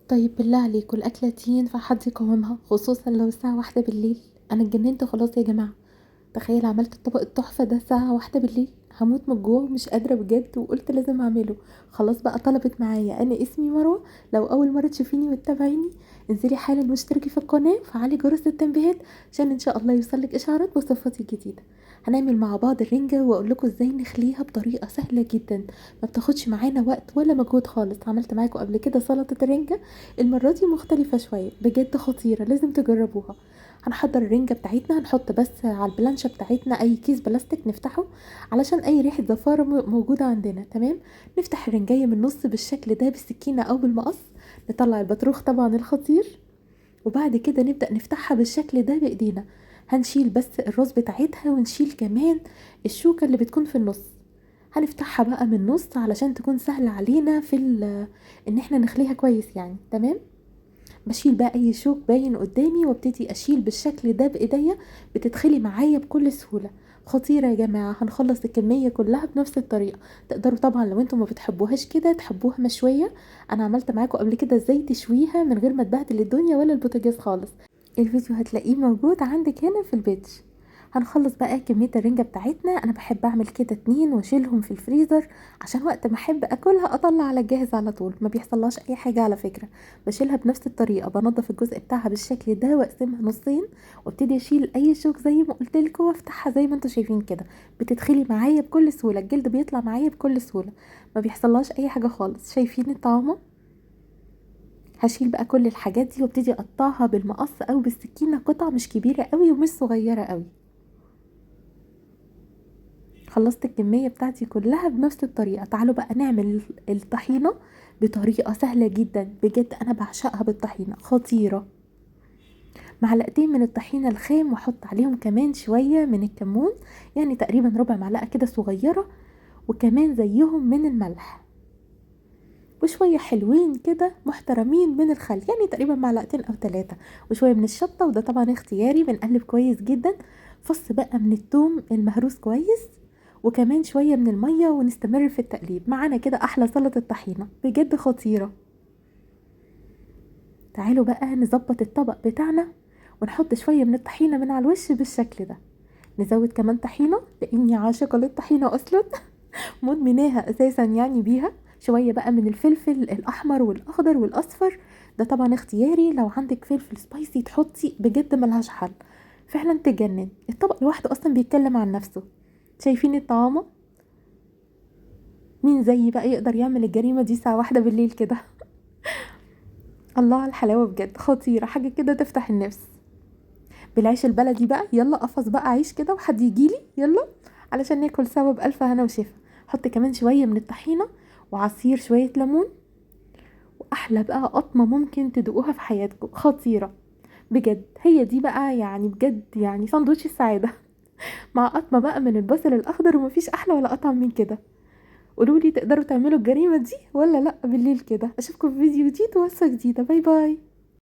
طيب بالله عليكم الأكلة دي ينفع حد يقاومها خصوصا لو الساعة 1 بالليل؟ أنا اتجننت خلاص يا جماعة. تخيل عملت الطبق التحفة ده الساعة 1 بالليل، هموت من الجوع ومش قادرة بجد، وقلت لازم أعمله. خلاص بقى طلبت معايا. أنا اسمي مروة، لو أول مرة تشوفيني وتتابعيني انزلي حالا واشتركي في القناة وفعلي جرس التنبيهات عشان ان شاء الله يوصلك إشعارات بوصفاتي الجديدة. هنعمل مع بعض الرنجة واقول لكم ازاي نخليها بطريقة سهلة جدا، ما بتاخدش معانا وقت ولا مجهود خالص. عملت معاكم قبل كده سلطة الرنجة، المرة دي مختلفة شوية، بجد خطيرة، لازم تجربوها. هنحضر الرنجة بتاعتنا، هنحط بس على البلانشة بتاعتنا اي كيس بلاستيك نفتحه علشان اي ريحة زفارة موجودة عندنا. تمام. نفتح الرنجية من النص بالشكل ده بالسكينة او بالمقص، نطلع البطروخ طبعا الخطير، وبعد كده نبدأ نفتحها بالشكل ده بايدينا. هنشيل بس الراس بتاعتها ونشيل كمان الشوكة اللي بتكون في النص. هنفتحها بقى من النص علشان تكون سهلة علينا في ان احنا نخليها كويس يعني. تمام. بشيل بقى اي شوك باين قدامي وابتدي اشيل بالشكل ده بايديا، بتدخلي معايا بكل سهولة. خطيرة يا جماعة. هنخلص الكمية كلها بنفس الطريقة. تقدروا طبعا لو انتم ما بتحبوهاش كده تحبوها مشوية، انا عملت معاكم قبل كده ازاي تشويها من غير ما تبهدل الدنيا ولا البوتاجاز خالص. الفيديو هتلاقيه موجود عندك هنا في البيج. هنخلص بقى كمية الرنجة بتاعتنا. انا بحب اعمل كده 2 واشيلهم في الفريزر عشان وقت ما احب اكلها اطلع على الجاهز على طول، ما بيحصلهاش اي حاجة على فكرة. بشيلها بنفس الطريقة، بنضف الجزء بتاعها بالشكل ده واقسمها نصين، وابتدي اشيل اي شوك زي ما قلت لكم وافتحها زي ما انتم شايفين كده. بتدخلي معايا بكل سهولة، الجلد بيطلع معايا بكل سهولة، ما بيحصلهاش اي حاجة خالص. شايفين الطعامة؟ هشيل بقى كل الحاجات دي وابتدي اقطعها بالمقص او بالسكينة قطع مش كبيرة قوي ومش صغيرة قوي. خلصت الكمية بتاعتي كلها بنفس الطريقة. تعالوا بقى نعمل الطحينة بطريقة سهلة جدا، بجد انا بعشقها بالطحينة، خطيرة. معلقتين من الطحينة الخام واحط عليهم كمان شوية من الكمون، يعني تقريبا ربع معلقة كده صغيرة، وكمان زيهم من الملح، وشوية حلوين كده محترمين من الخل، يعني تقريبا معلقتين او 3، وشوية من الشطة وده طبعا اختياري. بنقلب كويس جدا. فص بقى من الثوم المهروس كويس، وكمان شوية من المية، ونستمر في التقليب. معانا كده احلى سلطة طحينة، بجد خطيرة. تعالوا بقى نظبط الطبق بتاعنا ونحط شوية من الطحينة من على الوش بالشكل ده. نزود كمان طحينة لاني عاشقة للطحينة اصلا مدمناها اساسا يعني بيها. شوية بقى من الفلفل الاحمر والاخضر والاصفر، ده طبعا اختياري. لو عندك فلفل سبايسي تحطي، بجد ملهاش حل، فعلا تجنن. الطبق لوحده اصلا بيتكلم عن نفسه. شايفين الطعامة؟ مين زيي بقى يقدر يعمل الجريمة دي الساعة 1 بالليل كده؟ الله على الحلاوة، بجد خطيرة، حاجة كده تفتح النفس. بالعيش البلدي بقى، يلا قفص بقى عيش كده وحد يجيلي يلا علشان ناكل سوا بألف هنا وشفا. حط كمان شوية من الطحينة وعصير شوية ليمون، واحلى بقى قطمة ممكن تدوقوها في حياتكم، خطيرة بجد. هي دي بقى يعني بجد يعني ساندوتش السعادة مع قطمة بقى من البصل الاخضر، ومفيش احلى ولا اطعم من كده. قولولي تقدروا تعملوا الجريمة دي ولا لا بالليل كده؟ اشوفكم في فيديو جديد ووصفة جديدة. باي باي.